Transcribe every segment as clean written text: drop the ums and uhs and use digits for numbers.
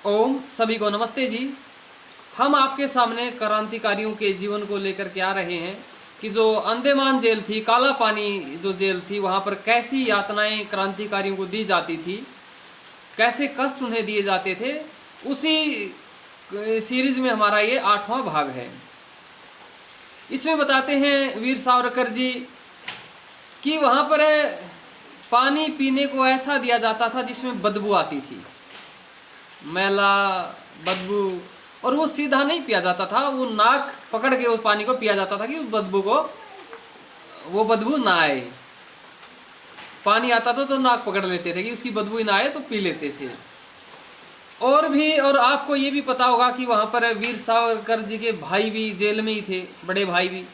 ओम सभी को नमस्ते जी। हम आपके सामने क्रांतिकारियों के जीवन को लेकर के आ रहे हैं कि जो अंडमान जेल थी, काला पानी जो जेल थी, वहाँ पर कैसी यातनाएं क्रांतिकारियों को दी जाती थी, कैसे कष्ट उन्हें दिए जाते थे, उसी सीरीज में हमारा ये 8वां भाग है। इसमें बताते हैं वीर सावरकर जी कि वहाँ पर पानी पीने को ऐसा दिया जाता था जिसमें बदबू आती थी, मैला बदबू, और वो सीधा नहीं पिया जाता था, वो नाक पकड़ के उस पानी को पिया जाता था कि उस बदबू को, वो बदबू ना आए। पानी आता था तो नाक पकड़ लेते थे कि उसकी बदबू ना आए तो पी लेते थे। और आपको ये भी पता होगा कि वहाँ पर वीर सावरकर जी के भाई भी जेल में ही थे, बड़े भाई भी।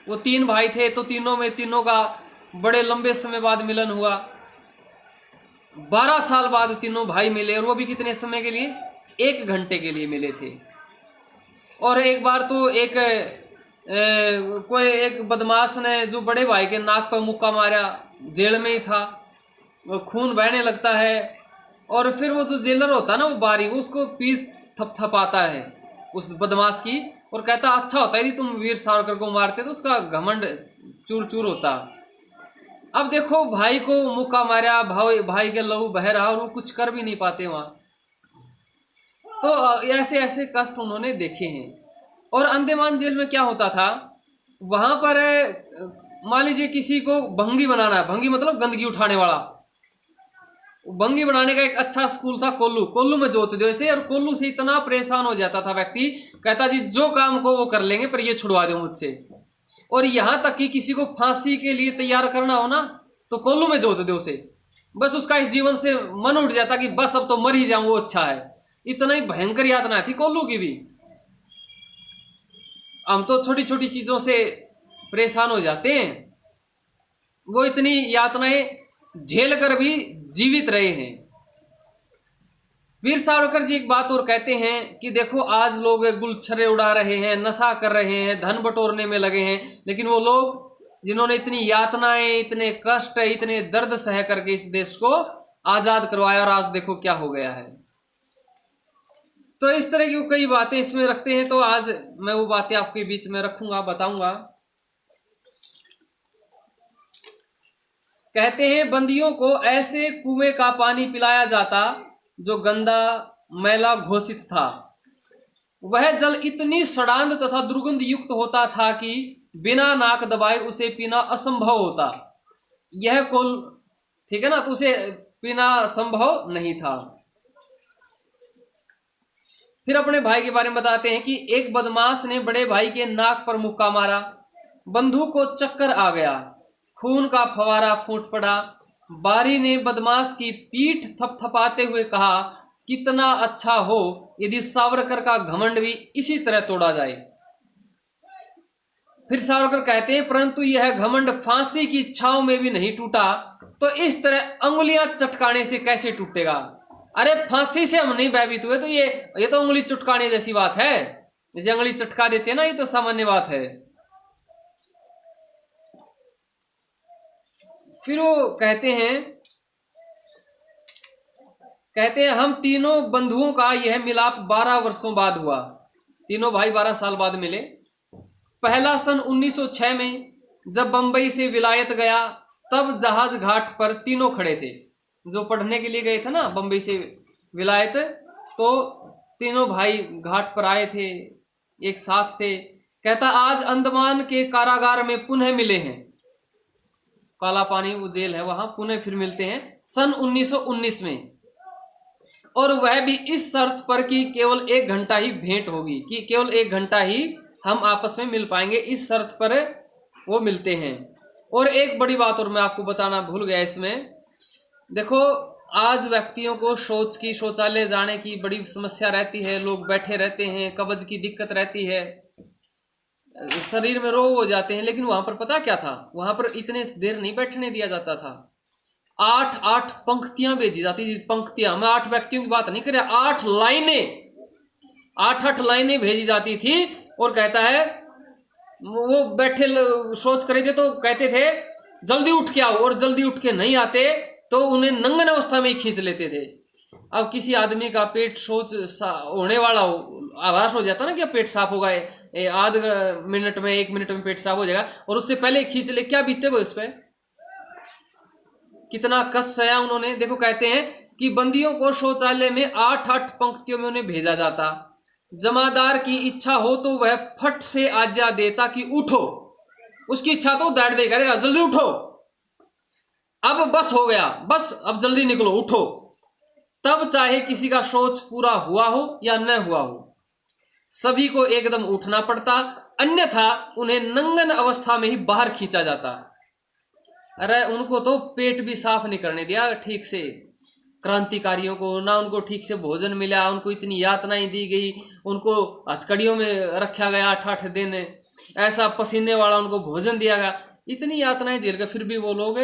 वो 3 भाई थे तो तीनों का बड़े लंबे समय बाद मिलन हुआ। 12 साल बाद तीनों भाई मिले, और वो भी कितने समय के लिए? 1 घंटे के लिए मिले थे। और एक बार तो कोई एक बदमाश ने जो बड़े भाई के नाक पर मुक्का मारा, जेल में ही था, वो खून बहने लगता है, और फिर वो जो जेलर होता है ना, वो बारी, वो उसको पीठ थपथपाता है उस बदमाश की, और कहता अच्छा होता है यदि तुम वीर सावरकर को मारते तो उसका घमंड चूर चूर होता। अब देखो, भाई को मुक्का मारा, भाई के लहू बह रहा, और वो कुछ कर भी नहीं पाते वहां। तो ऐसे ऐसे कष्ट उन्होंने देखे हैं। और अंडमान जेल में क्या होता था, वहां पर मान लीजिए किसी को भंगी बनाना है, भंगी मतलब गंदगी उठाने वाला, भंगी बनाने का एक अच्छा स्कूल था कोल्लू में जोत दो ऐसे, और कोल्लू से इतना परेशान हो जाता था व्यक्ति, कहता जी जो काम को वो कर लेंगे पर ये छुड़वा दो मुझसे। और यहां तक कि किसी को फांसी के लिए तैयार करना हो ना, तो कोल्लू में जोत दो उसे, बस उसका इस जीवन से मन उठ जाता कि बस अब तो मर ही जाऊं, वो अच्छा है। इतना ही भयंकर यातना थी कोल्लू की भी। हम तो छोटी छोटी चीजों से परेशान हो जाते हैं, वो इतनी यातनाएं झेल कर भी जीवित रहे हैं। वीर सावरकर जी एक बात और कहते हैं कि देखो, आज लोग गुलछर्रे उड़ा रहे हैं, नशा कर रहे हैं, धन बटोरने में लगे हैं, लेकिन वो लोग जिन्होंने इतनी यातनाएं, इतने कष्ट, इतने दर्द सह करके इस देश को आजाद करवाया, और आज देखो क्या हो गया है। तो इस तरह की कई बातें इसमें रखते हैं। तो आज मैं वो बातें आपके बीच में रखूंगा, बताऊंगा। कहते हैं बंदियों को ऐसे कुएं का पानी पिलाया जाता जो गंदा मैला घोषित था। वह जल इतनी सड़ांध तथा दुर्गंध युक्त होता था कि बिना नाक दबाए उसे पीना असंभव होता। यह कुल ठीक है ना, तो उसे पीना संभव नहीं था। फिर अपने भाई के बारे में बताते हैं कि एक बदमाश ने बड़े भाई के नाक पर मुक्का मारा, बंधु को चक्कर आ गया, खून का फवारा फूट पड़ा। बारी ने बदमाश की पीठ थपथपाते हुए कहा, कितना अच्छा हो यदि सावरकर का घमंड भी इसी तरह तोड़ा जाए। फिर सावरकर कहते हैं, परंतु यह घमंड फांसी की छांव में भी नहीं टूटा, तो इस तरह अंगुलियां चटकाने से कैसे टूटेगा? अरे फांसी से हम नहीं भयभीत हुए, तो ये तो उंगली चटकाने जैसी बात है, जैसे उंगली चटका देते हैं ना, ये तो सामान्य बात है। फिर वो कहते हैं हम तीनों बंधुओं का यह मिलाप 12 वर्षों बाद हुआ। तीनों भाई 12 साल बाद मिले। पहला सन 1906 में जब बंबई से विलायत गया, तब जहाज घाट पर तीनों खड़े थे। जो पढ़ने के लिए गए थे ना बंबई से विलायत, तो तीनों भाई घाट पर आए थे, एक साथ थे। कहता आज अंडमान के कारागार में पुनः मिले हैं, काला पानी वो जेल है, वहां पुनः फिर मिलते हैं सन 1919 में, और वह भी इस शर्त पर कि केवल 1 घंटा ही भेंट होगी, कि केवल 1 घंटा ही हम आपस में मिल पाएंगे, इस शर्त पर वो मिलते हैं। और एक बड़ी बात और मैं आपको बताना भूल गया इसमें, देखो आज व्यक्तियों को शौचालय जाने की बड़ी समस्या रहती है, लोग बैठे रहते हैं, कब्ज की दिक्कत रहती है, शरीर में रोग हो जाते हैं, लेकिन वहां पर पता क्या था, वहां पर इतने देर नहीं बैठने दिया जाता था। 8 पंक्तियां भेजी जाती थी, पंक्तियां, मैं 8 व्यक्तियों की बात नहीं कर रहा, 8 लाइनें भेजी जाती थी। और कहता है वो बैठे शौच करे थे तो कहते थे जल्दी उठ के आओ, और जल्दी उठ के नहीं आते तो उन्हें नंगन अवस्था में ही खींच लेते थे। अब किसी आदमी का पेट होने वाला हो, आभास हो जाता ना कि अब पेट साफ होगा, आध मिनट में 1 मिनट में पेट साफ हो जाएगा, और उससे पहले खींच ले, क्या बीतते वो इस पे, कितना कष्ट सहा उन्होंने। देखो कहते हैं कि बंदियों को शौचालय में 8-8 पंक्तियों में उन्हें भेजा जाता, जमादार की इच्छा हो तो वह फट से आज्ञा देता कि उठो, उसकी इच्छा तो दाड़ दे करेगा, जल्दी उठो, अब बस हो गया, बस अब जल्दी निकलो, उठो। तब चाहे किसी का शौच पूरा हुआ हो या न हुआ हो, सभी को एकदम उठना पड़ता, अन्यथा उन्हें नंगन अवस्था में ही बाहर खींचा जाता। अरे उनको तो पेट भी साफ नहीं करने दिया ठीक से, क्रांतिकारियों को ना, उनको ठीक से भोजन मिला, उनको इतनी यातनाएं दी गई, उनको हथकड़ियों में रखा गया 8-8 दिन, ऐसा पसीने वाला उनको भोजन दिया गया, इतनी यातनाएं झेल कर फिर भी वो लोग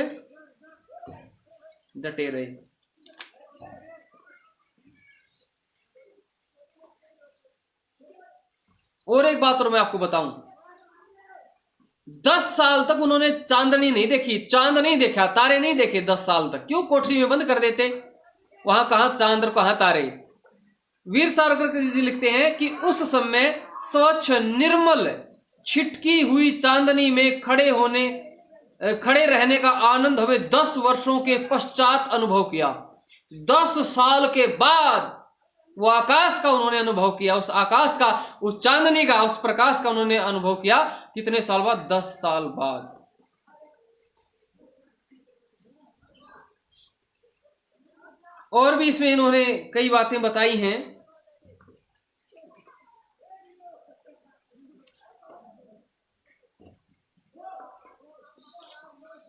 डटे रहे। और एक बात और मैं आपको बताऊं, 10 साल तक उन्होंने चांदनी नहीं देखी, चांद नहीं देखा, तारे नहीं देखे 10 साल तक। क्यों? कोठरी में बंद कर देते, वहां कहां चांद और कहां तारे। वीर सावरकर जी लिखते हैं कि उस समय स्वच्छ निर्मल छिटकी हुई चांदनी में खड़े रहने का आनंद हमें 10 वर्षों के पश्चात अनुभव किया। 10 साल के बाद वो आकाश का उन्होंने अनुभव किया, उस आकाश का, उस चांदनी का, उस प्रकाश का उन्होंने अनुभव किया। कितने साल बाद? 10 साल बाद। और भी इसमें इन्होंने कई बातें बताई हैं।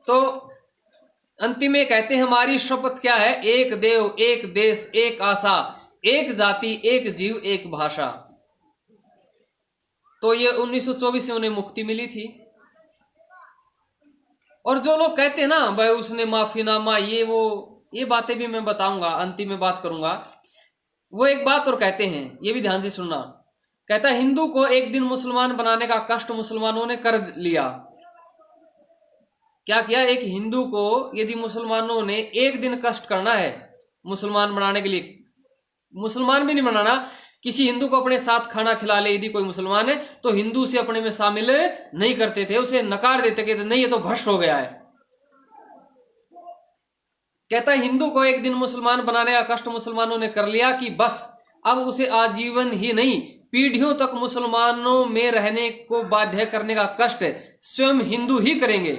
तो अंतिम में कहते हैं हमारी शपथ क्या है? एक देव, एक देश, एक आशा, एक जाति, एक जीव, एक भाषा। तो ये 1924 में उन्हें मुक्ति मिली थी। और जो लोग कहते हैं ना भाई उसने माफीनामा, ये बातें भी मैं बताऊंगा, अंतिम में बात करूंगा। वो एक बात और कहते हैं, ये भी ध्यान से सुनना। कहता है हिंदू को एक दिन मुसलमान बनाने का कष्ट मुसलमानों ने कर लिया। क्या किया? एक हिंदू को यदि मुसलमानों ने एक दिन कष्ट करना है मुसलमान बनाने के लिए, मुसलमान भी नहीं बनाना, किसी हिंदू को अपने साथ खाना खिला ले यदि कोई मुसलमान है, तो हिंदू से अपने में शामिल नहीं करते थे, उसे नकार देते, कहते नहीं ये तो भ्रष्ट हो गया है। कहता है हिंदू को एक दिन मुसलमान बनाने का कष्ट मुसलमानों ने कर लिया कि बस अब उसे आजीवन ही नहीं पीढ़ियों तक मुसलमानों में रहने को बाध्य करने का कष्ट स्वयं हिंदू ही करेंगे।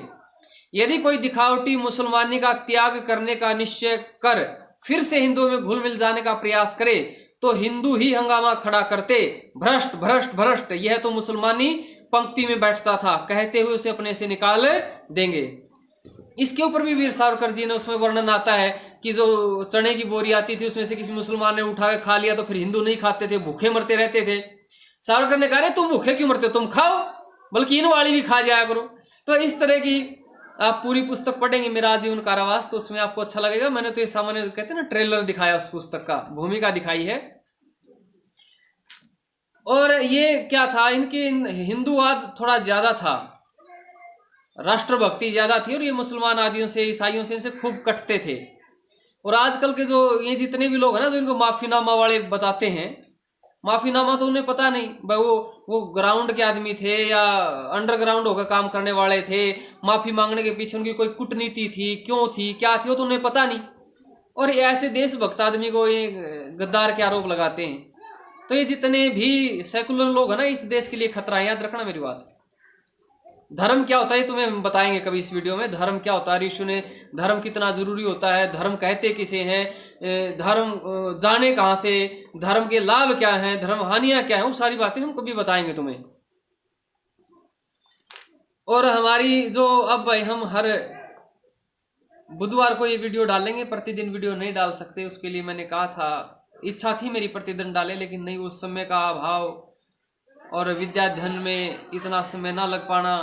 यदि कोई दिखावटी मुसलमानी का त्याग करने का निश्चय कर फिर से हिंदुओं में घुल मिल जाने का प्रयास करे तो हिंदू ही हंगामा खड़ा करते, भ्रष्ट भ्रष्ट भ्रष्ट, यह तो मुसलमानी पंक्ति में बैठता था, कहते हुए उसे अपने से निकाल देंगे। इसके ऊपर भी वीर सावरकर जी ने उसमें वर्णन आता है कि जो चने की बोरी आती थी उसमें से किसी मुसलमान ने उठा के खा लिया तो फिर हिंदू नहीं खाते थे, भूखे मरते रहते थे। सावरकर ने कहा तुम भूखे क्यों मरते हो, तुम खाओ, बल्कि इन वाली भी खा जाया करो। तो इस तरह की आप पूरी पुस्तक पढ़ेंगे मेरा आजीवन कारावास, तो उसमें आपको अच्छा लगेगा। मैंने तो ये सामान्य कहते हैं ना ट्रेलर दिखाया उस पुस्तक का, भूमिका दिखाई है। और ये क्या था, इनके हिंदूवाद थोड़ा ज्यादा था, राष्ट्रभक्ति ज्यादा थी, और ये मुसलमान आदियों से, ईसाइयों से इनसे खूब कटते थे। और आजकल के जो ये जितने भी लोग हैं ना जो इनको माफीनामा वाले बताते हैं, माफीनामा तो उन्हें पता नहीं भाई वो ग्राउंड के आदमी थे या अंडरग्राउंड होकर काम करने वाले थे, माफी मांगने के पीछे उनकी कोई कूटनीति थी, क्यों थी, क्या थी, वो तो उन्हें पता नहीं। और ऐसे देशभक्त आदमी को ये गद्दार के आरोप लगाते हैं। तो ये जितने भी सेकुलर लोग हैं ना इस देश के लिए खतरा है, याद रखना मेरी बात। धर्म क्या होता है तुम्हें हम बताएंगे कभी इस वीडियो में। धर्म क्या होता है, ऋषि ने धर्म कितना जरूरी होता है, धर्म कहते किसे हैं, धर्म जाने कहां से, धर्म के लाभ क्या हैं, धर्म हानियां क्या हैं, वो सारी बातें हम कभी बताएंगे तुम्हें। और हमारी जो अब भाई हम हर बुधवार को ये वीडियो डालेंगे, प्रतिदिन वीडियो नहीं डाल सकते, उसके लिए मैंने कहा था, इच्छा थी मेरी प्रतिदिन डाले, लेकिन नहीं, उस समय का अभाव और विद्याध्ययन में इतना समय ना लग पाना।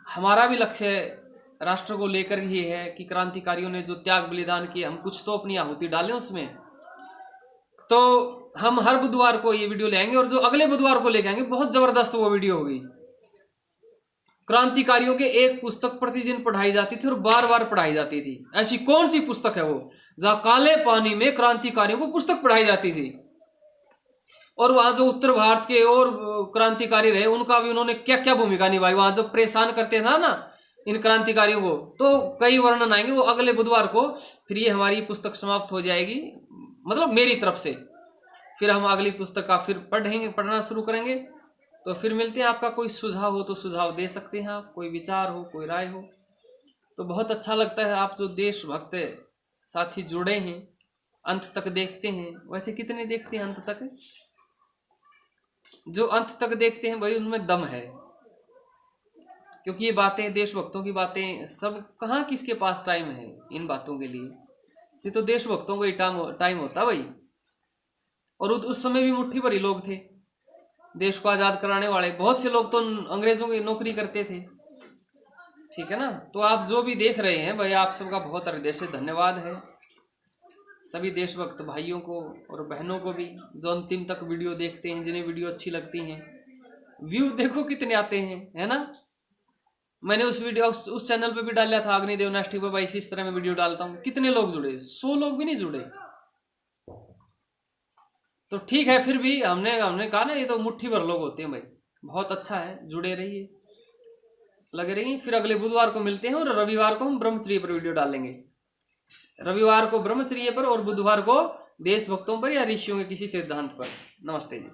हमारा भी लक्ष्य राष्ट्र को लेकर ही है कि क्रांतिकारियों ने जो त्याग बलिदान किए, हम कुछ तो अपनी आहुति डालें उसमें। तो हम हर बुधवार को ये वीडियो ले आएंगे, और जो अगले बुधवार को लेके आएंगे बहुत जबरदस्त वो वीडियो होगी। क्रांतिकारियों के एक पुस्तक प्रतिदिन पढ़ाई जाती थी और बार बार पढ़ाई जाती थी। ऐसी कौन सी पुस्तक है वो जहां काले पानी में क्रांतिकारियों को पुस्तक पढ़ाई जाती थी। और वहां जो उत्तर भारत के और क्रांतिकारी रहे उनका भी उन्होंने क्या क्या भूमिका निभाई, वहां जो परेशान करते थे ना इन क्रांतिकारियों को, तो कई वर्णन आएंगे वो अगले बुधवार को। फिर ये हमारी पुस्तक समाप्त हो जाएगी, मतलब मेरी तरफ से। फिर हम अगली पुस्तक का फिर पढ़ना शुरू करेंगे। तो फिर मिलते हैं। आपका कोई सुझाव हो तो सुझाव दे सकते हैं आप, कोई विचार हो, कोई राय हो। तो बहुत अच्छा लगता है आप जो देशभक्त साथी जुड़े हैं, अंत तक देखते हैं। वैसे कितने देखते हैं अंत तक? जो अंत तक देखते हैं भाई उनमें दम है, क्योंकि ये बातें, देशभक्तों की बातें, सब कहाँ किसके पास टाइम है इन बातों के लिए? ये तो देशभक्तों को ही टाइम होता भाई। और उस समय भी मुट्ठी भरी लोग थे देश को आजाद कराने वाले। बहुत से लोग तो अंग्रेजों की नौकरी करते थे, ठीक है ना। तो आप जो भी देख रहे हैं भाई, आप सबका बहुत हृदय से धन्यवाद है। सभी देशभक्त भाइयों को और बहनों को भी जो अंतिम तक वीडियो देखते हैं, जिन्हें वीडियो अच्छी लगती हैं। व्यू देखो कितने आते हैं, है ना। मैंने उस वीडियो उस चैनल पे भी डाला था, अग्निदेव नेक्स्ट पे भाई इस तरह मैं वीडियो डालता हूँ। कितने लोग जुड़े? 100 लोग भी नहीं जुड़े। तो ठीक है, फिर भी हमने कहा ना, ये तो मुट्ठी भर लोग होते हैं भाई। बहुत अच्छा है, जुड़े रहिए, लगे रहिए। फिर अगले बुधवार को मिलते हैं और रविवार को हम ब्रह्मचर्य पर वीडियो डालेंगे। रविवार को ब्रह्मचर्य पर और बुधवार को देशभक्तों पर या ऋषियों के किसी सिद्धांत पर। नमस्ते जी।